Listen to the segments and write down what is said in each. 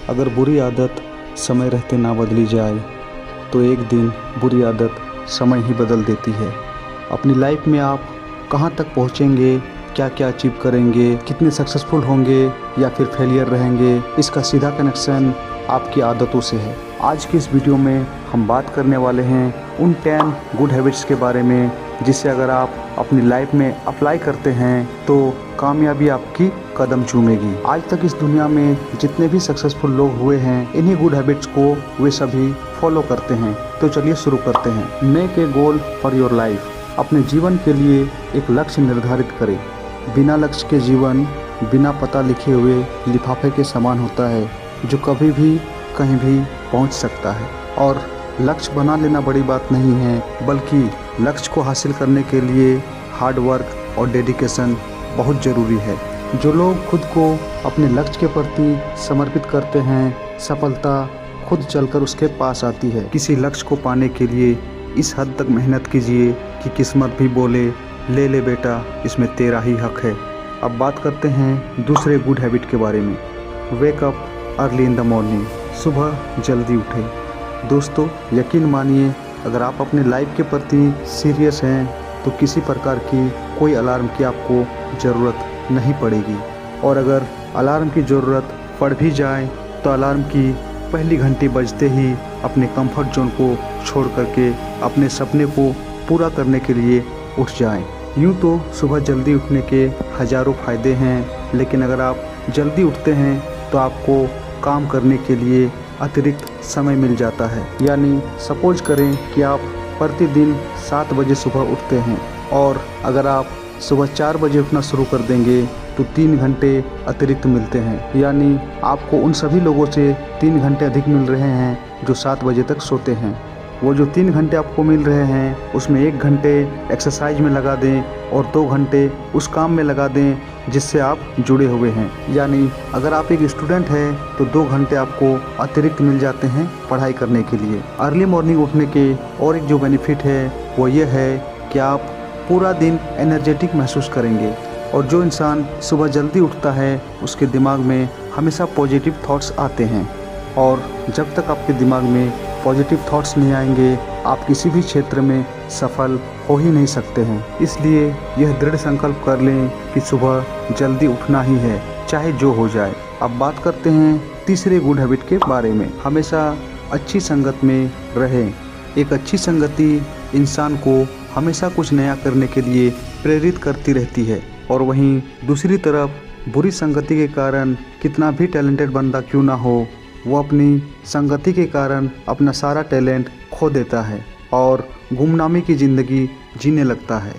अगर बुरी आदत समय रहते ना बदली जाए तो एक दिन बुरी आदत समय ही बदल देती है। अपनी लाइफ में आप कहाँ तक पहुँचेंगे, क्या क्या अचीव करेंगे, कितने सक्सेसफुल होंगे या फिर फेलियर रहेंगे, इसका सीधा कनेक्शन आपकी आदतों से है। आज की इस वीडियो में हम बात करने वाले हैं उन 10 गुड हैबिट्स के बारे में जिसे अगर आप अपनी लाइफ में अप्लाई करते हैं तो कामयाबी आपकी कदम चूमेगी। आज तक इस दुनिया में जितने भी सक्सेसफुल लोग हुए हैं, इन्हीं गुड हैबिट्स को वे सभी फॉलो करते हैं। तो चलिए शुरू करते हैं। Make a goal for your life. अपने जीवन के लिए एक लक्ष्य निर्धारित करें। बिना लक्ष्य के जीवन बिना पता लिखे हुए लिफाफे के समान होता है जो कभी भी कहीं भी पहुंच सकता है। और लक्ष्य बना लेना बड़ी बात नहीं है, बल्कि लक्ष्य को हासिल करने के लिए हार्ड वर्क और डेडिकेशन बहुत ज़रूरी है। जो लोग खुद को अपने लक्ष्य के प्रति समर्पित करते हैं, सफलता खुद चलकर उसके पास आती है। किसी लक्ष्य को पाने के लिए इस हद तक मेहनत कीजिए कि किस्मत भी बोले, ले ले बेटा, इसमें तेरा ही हक है। अब बात करते हैं दूसरे गुड हैबिट के बारे में। Wake up early in the morning. सुबह जल्दी उठें। दोस्तों, यकीन मानिए, अगर आप अपने लाइफ के प्रति सीरियस हैं तो किसी प्रकार की कोई अलार्म की आपको ज़रूरत नहीं पड़ेगी। और अगर अलार्म की ज़रूरत पड़ भी जाए तो अलार्म की पहली घंटी बजते ही अपने कंफर्ट जोन को छोड़ करके अपने सपने को पूरा करने के लिए उठ जाएं। यूँ तो सुबह जल्दी उठने के हज़ारों फ़ायदे हैं, लेकिन अगर आप जल्दी उठते हैं तो आपको काम करने के लिए अतिरिक्त समय मिल जाता है। यानी सपोज करें कि आप प्रतिदिन 7 बजे सुबह उठते हैं और अगर आप सुबह 4 बजे उठना शुरू कर देंगे तो 3 घंटे अतिरिक्त मिलते हैं। यानी आपको उन सभी लोगों से 3 घंटे अधिक मिल रहे हैं जो 7 बजे तक सोते हैं। वो जो 3 घंटे आपको मिल रहे हैं उसमें 1 घंटे एक्सरसाइज में लगा दें और 2 घंटे उस काम में लगा दें जिससे आप जुड़े हुए हैं। यानी अगर आप एक स्टूडेंट हैं तो 2 घंटे आपको अतिरिक्त मिल जाते हैं पढ़ाई करने के लिए। अर्ली मॉर्निंग उठने के और एक जो बेनिफिट है वो ये है कि आप पूरा दिन एनर्जेटिक महसूस करेंगे। और जो इंसान सुबह जल्दी उठता है उसके दिमाग में हमेशा पॉजिटिव थॉट्स आते हैं, और जब तक आपके दिमाग में पॉजिटिव थॉट्स नहीं आएंगे आप किसी भी क्षेत्र में सफल हो ही नहीं सकते हैं। इसलिए यह दृढ़ संकल्प कर लें कि सुबह जल्दी उठना ही है, चाहे जो हो जाए। अब बात करते हैं तीसरे गुड हैबिट के बारे में। हमेशा अच्छी संगत में रहें। एक अच्छी संगति इंसान को हमेशा कुछ नया करने के लिए प्रेरित करती रहती है, और वहीं दूसरी तरफ बुरी संगति के कारण कितना भी टैलेंटेड बंदा क्यों ना हो, वो अपनी संगति के कारण अपना सारा टैलेंट खो देता है और गुमनामी की ज़िंदगी जीने लगता है।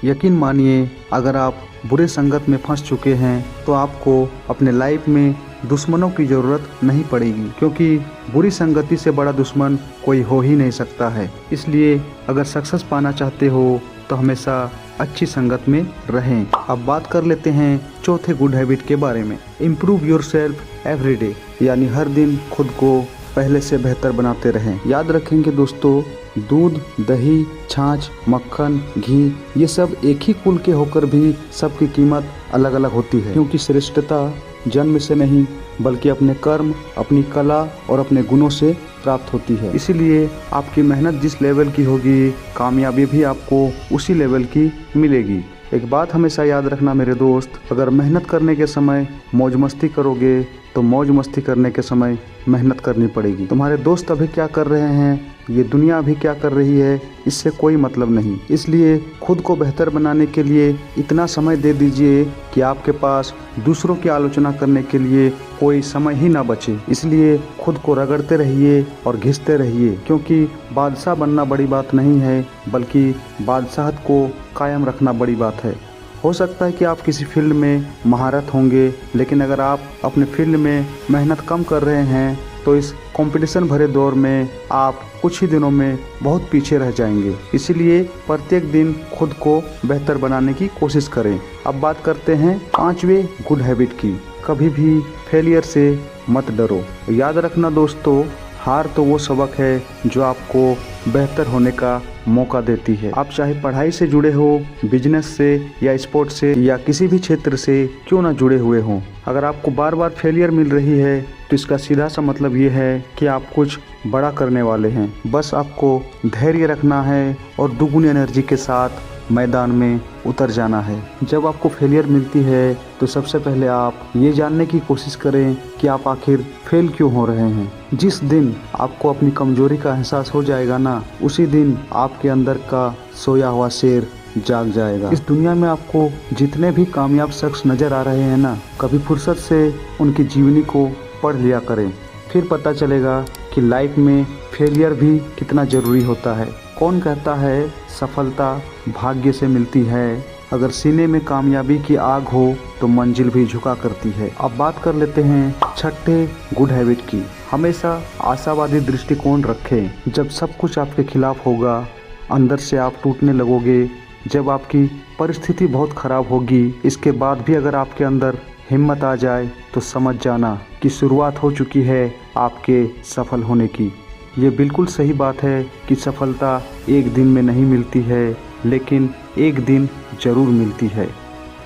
यकीन मानिए, अगर आप बुरे संगत में फंस चुके हैं तो आपको अपने लाइफ में दुश्मनों की ज़रूरत नहीं पड़ेगी, क्योंकि बुरी संगति से बड़ा दुश्मन कोई हो ही नहीं सकता है। इसलिए अगर सक्सेस पाना चाहते हो तो हमेशा अच्छी संगत में रहें। अब बात कर लेते हैं चौथे गुड हैबिट के बारे में। Improve yourself every day. यानी हर दिन खुद को पहले से बेहतर बनाते रहें। याद रखेंगे दोस्तों, दूध, दही, छाछ, मक्खन, घी, ये सब एक ही कुल के होकर भी सबकी कीमत अलग अलग होती है, क्योंकि श्रेष्ठता जन्म से नहीं बल्कि अपने कर्म, अपनी कला और अपने गुणों से प्राप्त होती है। इसीलिए आपकी मेहनत जिस लेवल की होगी, कामयाबी भी आपको उसी लेवल की मिलेगी। एक बात हमेशा याद रखना मेरे दोस्त, अगर मेहनत करने के समय मौज मस्ती करोगे तो मौज मस्ती करने के समय मेहनत करनी पड़ेगी। तुम्हारे दोस्त अभी क्या कर रहे हैं, ये दुनिया अभी क्या कर रही है, इससे कोई मतलब नहीं। इसलिए खुद को बेहतर बनाने के लिए इतना समय दे दीजिए कि आपके पास दूसरों की आलोचना करने के लिए कोई समय ही ना बचे। इसलिए खुद को रगड़ते रहिए और घिसते रहिए, क्योंकि बादशाह बनना बड़ी बात नहीं है, बल्कि बादशाहत को कायम रखना बड़ी बात है। हो सकता है कि आप किसी फील्ड में महारत होंगे, लेकिन अगर आप अपने फील्ड में मेहनत कम कर रहे हैं तो इस कंपटीशन भरे दौर में आप कुछ ही दिनों में बहुत पीछे रह जाएंगे। इसीलिए प्रत्येक दिन खुद को बेहतर बनाने की कोशिश करें। अब बात करते हैं 5वें गुड हैबिट की। कभी भी फेलियर से मत डरो। याद रखना दोस्तों, हार तो वो सबक है जो आपको बेहतर होने का मौका देती है। आप चाहे पढ़ाई से जुड़े हो, बिजनेस से या स्पोर्ट से या किसी भी क्षेत्र से क्यों ना जुड़े हुए हों, अगर आपको बार बार फेलियर मिल रही है तो इसका सीधा सा मतलब ये है कि आप कुछ बड़ा करने वाले हैं। बस आपको धैर्य रखना है और दुगुनी एनर्जी के साथ मैदान में उतर जाना है। जब आपको फेलियर मिलती है तो सबसे पहले आप ये जानने की कोशिश करें कि आप आखिर फेल क्यों हो रहे हैं। जिस दिन आपको अपनी कमजोरी का एहसास हो जाएगा ना, उसी दिन आपके अंदर का सोया हुआ शेर जाग जाएगा। इस दुनिया में आपको जितने भी कामयाब शख्स नजर आ रहे हैं ना, कभी फुर्सत से उनकी जीवनी को पढ़ लिया करें, फिर पता चलेगा कि लाइफ में फेलियर भी कितना ज़रूरी होता है। कौन कहता है सफलता भाग्य से मिलती है, अगर सीने में कामयाबी की आग हो तो मंजिल भी झुका करती है। अब बात कर लेते हैं छठे गुड हैबिट की। हमेशा आशावादी दृष्टिकोण रखें। जब सब कुछ आपके खिलाफ होगा, अंदर से आप टूटने लगोगे। जब आपकी परिस्थिति बहुत ख़राब होगी, इसके बाद भी अगर आपके अंदर हिम्मत आ जाए तो समझ जाना कि शुरुआत हो चुकी है आपके सफल होने की। ये बिल्कुल सही बात है कि सफलता एक दिन में नहीं मिलती है, लेकिन एक दिन ज़रूर मिलती है।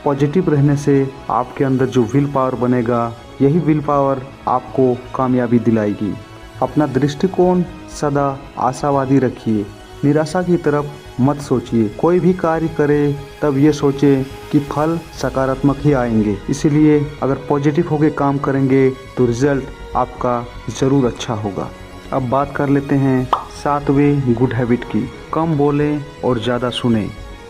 पॉजिटिव रहने से आपके अंदर जो विल पावर बनेगा, यही विल पावर आपको कामयाबी दिलाएगी। अपना दृष्टिकोण सदा आशावादी रखिए, निराशा की तरफ मत सोचिए। कोई भी कार्य करे तब ये सोचे कि फल सकारात्मक ही आएंगे। इसीलिए अगर पॉजिटिव होकर काम करेंगे तो रिजल्ट आपका ज़रूर अच्छा होगा। अब बात कर लेते हैं सातवें गुड हैबिट की। कम बोलें और ज़्यादा सुने।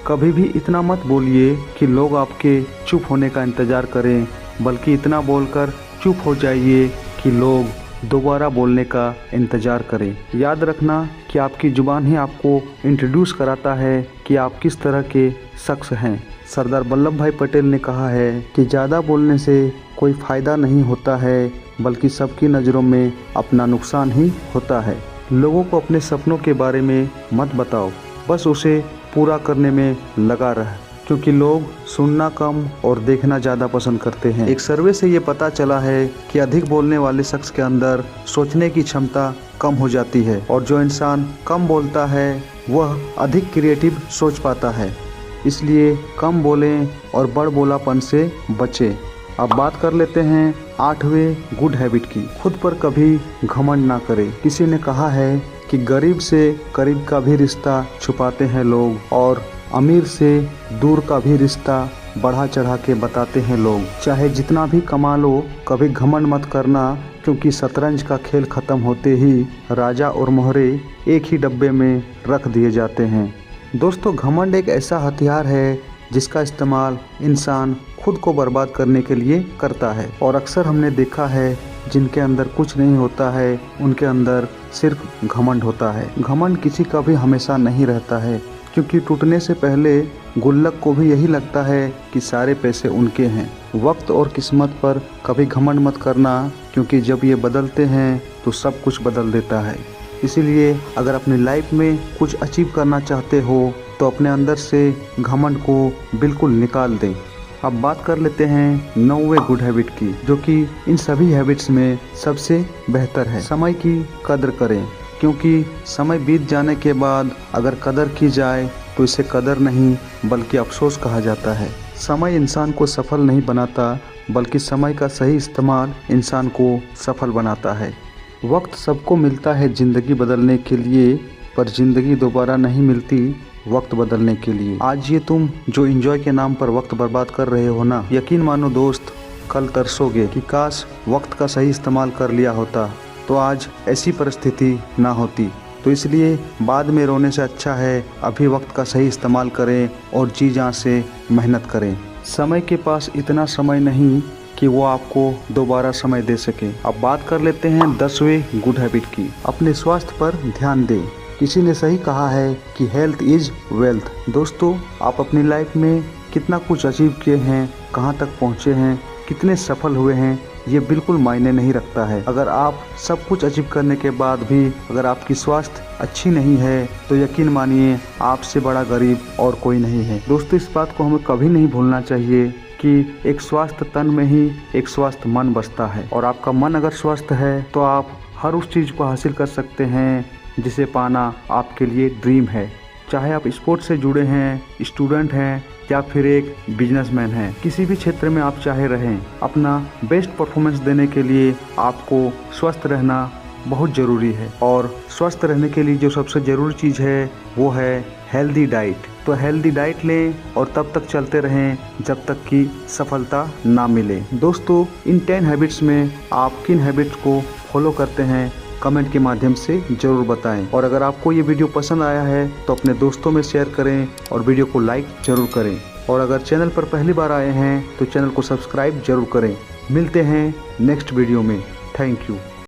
कभी भी इतना मत बोलिए कि लोग आपके चुप होने का इंतज़ार करें, बल्कि इतना बोलकर चुप हो जाइए कि लोग दोबारा बोलने का इंतज़ार करें। याद रखना कि आपकी ज़ुबान ही आपको इंट्रोड्यूस कराता है कि आप किस तरह के शख्स हैं। सरदार वल्लभ भाई पटेल ने कहा है कि ज़्यादा बोलने से कोई फ़ायदा नहीं होता है, बल्कि सबकी नज़रों में अपना नुकसान ही होता है। लोगों को अपने सपनों के बारे में मत बताओ, बस उसे पूरा करने में लगा रह, क्योंकि लोग सुनना कम और देखना ज़्यादा पसंद करते हैं। एक सर्वे से ये पता चला है कि अधिक बोलने वाले शख्स के अंदर सोचने की क्षमता कम हो जाती है, और जो इंसान कम बोलता है वह अधिक क्रिएटिव सोच पाता है। इसलिए कम बोलें और बड़बोलापन से बचें। अब बात कर लेते हैं आठवें गुड हैबिट की। खुद पर कभी घमंड ना करें। किसी ने कहा है कि गरीब से करीब का भी रिश्ता छुपाते हैं लोग, और अमीर से दूर का भी रिश्ता बढ़ा चढ़ा के बताते हैं लोग। चाहे जितना भी कमा लो, कभी घमंड मत करना, क्योंकि शतरंज का खेल खत्म होते ही राजा और मोहरे एक ही डब्बे में रख दिए जाते हैं। दोस्तों, घमंड एक ऐसा हथियार है जिसका इस्तेमाल इंसान खुद को बर्बाद करने के लिए करता है, और अक्सर हमने देखा है जिनके अंदर कुछ नहीं होता है, उनके अंदर सिर्फ घमंड होता है। घमंड किसी का भी हमेशा नहीं रहता है, क्योंकि टूटने से पहले गुल्लक को भी यही लगता है कि सारे पैसे उनके हैं। वक्त और किस्मत पर कभी घमंड मत करना, क्योंकि जब ये बदलते हैं तो सब कुछ बदल देता है। इसीलिए अगर अपनी लाइफ में कुछ अचीव करना चाहते हो तो अपने अंदर से घमंड को बिल्कुल निकाल दें। अब बात कर लेते हैं 9वें गुड हैबिट की, जो कि इन सभी हैबिट्स में सबसे बेहतर है। समय की कदर करें, क्योंकि समय बीत जाने के बाद अगर कदर की जाए तो इसे कदर नहीं बल्कि अफसोस कहा जाता है। समय इंसान को सफल नहीं बनाता, बल्कि समय का सही इस्तेमाल इंसान को सफल बनाता है। वक्त सबको मिलता है ज़िंदगी बदलने के लिए, पर ज़िंदगी दोबारा नहीं मिलती वक्त बदलने के लिए। आज ये तुम जो एंजॉय के नाम पर वक्त बर्बाद कर रहे हो ना, यकीन मानो दोस्त, कल तरसोगे कि काश वक्त का सही इस्तेमाल कर लिया होता तो आज ऐसी परिस्थिति ना होती। तो इसलिए बाद में रोने से अच्छा है अभी वक्त का सही इस्तेमाल करें और जी जान से मेहनत करें। समय के पास इतना समय नहीं कि वो आपको दोबारा समय दे सके। अब बात कर लेते हैं 10वें गुड हैबिट की। अपने स्वास्थ्य पर ध्यान दें। किसी ने सही कहा है कि हेल्थ इज वेल्थ। दोस्तों, आप अपनी लाइफ में कितना कुछ अचीव किए हैं, कहाँ तक पहुँचे हैं, कितने सफल हुए हैं, ये बिल्कुल मायने नहीं रखता है। अगर आप सब कुछ अचीव करने के बाद भी अगर आपकी स्वास्थ्य अच्छी नहीं है तो यकीन मानिए आपसे बड़ा गरीब और कोई नहीं है। दोस्तों, इस बात को हमें कभी नहीं भूलना चाहिए कि एक स्वस्थ तन में ही एक स्वस्थ मन बसता है, और आपका मन अगर स्वस्थ है तो आप हर उस चीज़ को हासिल कर सकते हैं जिसे पाना आपके लिए ड्रीम है। चाहे आप स्पोर्ट्स से जुड़े हैं, स्टूडेंट हैं या फिर एक बिजनेसमैन हैं, किसी भी क्षेत्र में आप चाहे रहें, अपना बेस्ट परफॉर्मेंस देने के लिए आपको स्वस्थ रहना बहुत ज़रूरी है। और स्वस्थ रहने के लिए जो सबसे ज़रूरी चीज़ है वो है हेल्दी डाइट। तो हेल्दी डाइट लें और तब तक चलते रहें जब तक कि सफलता ना मिले। दोस्तों, इन 10 हैबिट्स में आप किन हैबिट्स को फॉलो करते हैं कमेंट के माध्यम से ज़रूर बताएं। और अगर आपको ये वीडियो पसंद आया है तो अपने दोस्तों में शेयर करें और वीडियो को लाइक ज़रूर करें। और अगर चैनल पर पहली बार आए हैं तो चैनल को सब्सक्राइब ज़रूर करें। मिलते हैं नेक्स्ट वीडियो में। Thank you.